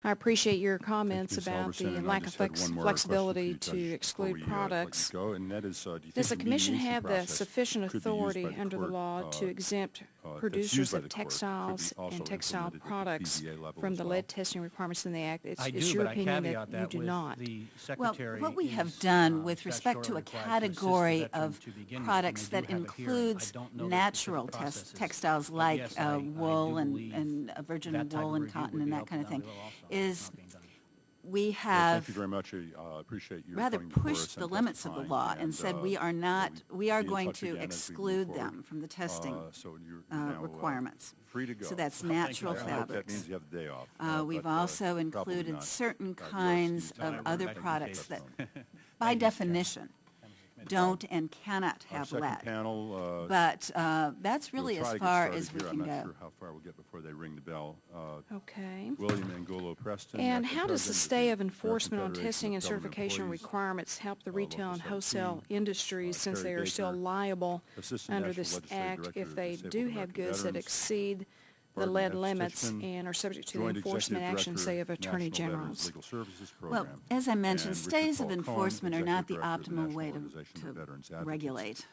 I appreciate your comments Ms. about the Halverson, and I lack of just had one more flexibility question for you, to Judge, exclude before we, let you products. go, and that is, do you Does think the Commission mediation have the process sufficient could be used authority by the under the court, law to exempt that's producers used by of the court, could be textiles also and textile implemented at the products PVA level from as the well? lead testing requirements in the Act? I It's do, your but I opinion caveat that you that do with not. the Well, Secretary what we have is, done with respect to statutorily a required to assist the category veteran of to begin with, products and they that do have a hearing. I includes don't know the natural specific processes, textiles but like yes, I wool do believe and virgin that type wool of and review cotton would and be that kind of helpful thing, down the road also. is Not being done. we Well, have thank you very much. I appreciate your rather coming before us pushed the and limits of the testifying, law and said we are not, we'll we are be in going touch to again as we move exclude forward. them from the testing So you're now, requirements. free to go. So that's Well, thank you natural very I hope much. that fabrics. means you have the day off. We've but, also probably included not. certain You are kinds excused. of No, other thank you, products that, Kate. by Thank you, definition, don't and cannot Our have second lead. panel, But that's really we'll try as to get far started as we here. can I'm not go. sure how far we'll get before they ring the bell. Okay. William Angulo Preston. And Acting how does the President stay of the enforcement on American testing and Federation of Government certification Employees, requirements help the retail Local and wholesale 17, industries since Terry they are still Baker, liable Assistant under National this Legislative Act Director if of they Disabled do have American goods that Veterans, exceed the Barton lead F. limits Stitchman, and are subject to the Joint enforcement Executive action, Director, say, of Attorney National Veterans Generals? Legal Services Well, Program, as I mentioned, and Richard stays of Paul Cohen, enforcement are not the Executive Director of the optimal National way Organization of to Veterans Advocates. regulate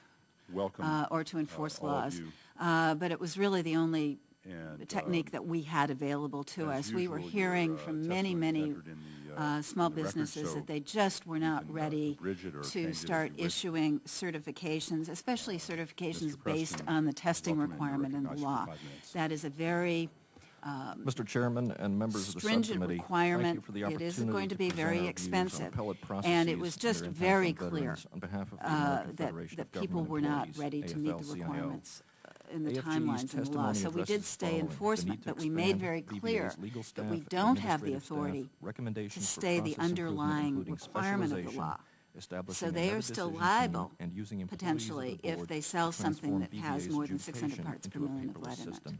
Welcome, or to enforce all of laws. you. But it was really the only And, technique that we had available to as us. We were usual, hearing your, from many, testimony is many entered in the, small in the record, businesses so that they just were not can, ready abridge it or change it to as start you wish. issuing certifications, especially certifications Mr. based Preston, on the testing welcome, and you're requirement in the recognized for law. 5 minutes. That is a very Mr. Chairman and members of the stringent subcommittee, requirement. thank you for the It opportunity isn't going to be present very our views on expensive. appellate And it processes was and just their impact very on clear veterans on behalf of the American that Federation of people Government were not Employees, ready to meet the AFL-CIO. requirements in the AFGE's timelines in the law. testimony So we addresses did the stay following: the enforcement, need to but we made expand very VBA's clear legal that staff we and don't have the administrative staff, authority to recommendations for stay the process improvement, underlying including requirement of the specialization, law. establishing So they another are still decision liable, tree, and using employees of the potentially, if board they sell to something transform that has VBA's more than 600 adjudication parts per into a million of paperless lead in it. system.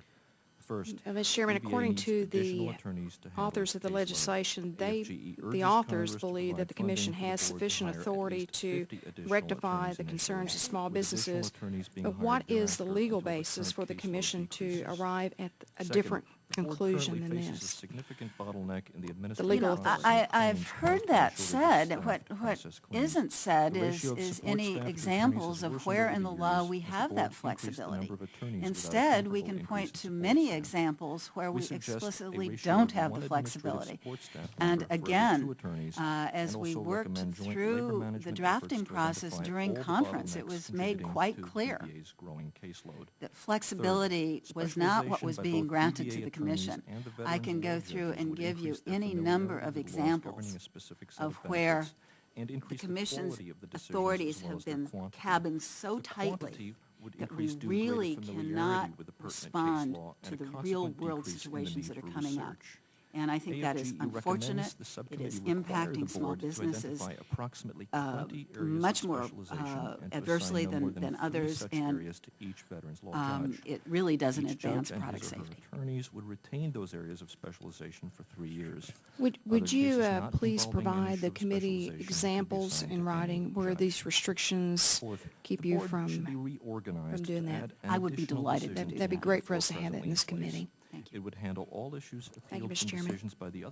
First, Mr. Chairman, VBA according needs to additional the attorneys to handle authors its of the caseload. legislation, AFGE the urges authors Congress to believe provide that the Commission funding for has the board to sufficient hire at authority least to 50 additional rectify attorneys the concerns initially, of small with additional businesses. attorneys being But hired what is the thereafter legal until the basis current for the caseload Commission to decreases. arrive at a Second, different the board conclusion currently than faces a this? significant bottleneck in the legal administrative authority. process of I've claims heard caused by that shortage of said. staff What to process claims. isn't said The is, ratio of is support any staff to attorneys examples has of worsened where over in the the law years we as the have board that increased the flexibility. number of attorneys without a Instead, we comparable can increase point in to support many staff. examples where we suggest a explicitly ratio don't of have one the administrative flexibility. support staff And member for every again, 2 attorneys, as and we also worked recommend joint labor through the management drafting efforts to process identify during all the conference, it bottlenecks was made contributing quite to clear VBA's growing caseload. that flexibility was not what was being granted to the Commission. I can go through and give you any number of examples of where the Commission's authorities have been cabined so tightly that we really cannot respond to the real-world situations that are coming up. And I think that is unfortunate. It is impacting small businesses much more adversely than others, and it really doesn't advance product safety. Attorneys would retain those areas of specialization for 3 years. Would Other you cases not please involving an provide issue the of committee specialization could be examples assigned in to any writing where judge. these restrictions Fourth, keep the you board should be from reorganized doing to that? add an I would be additional delighted to decision do That'd be that. great for us to before have that in presently this place. committee. Thank you. It would handle all issues Thank you, appealed Mr. from Chairman. decisions by the other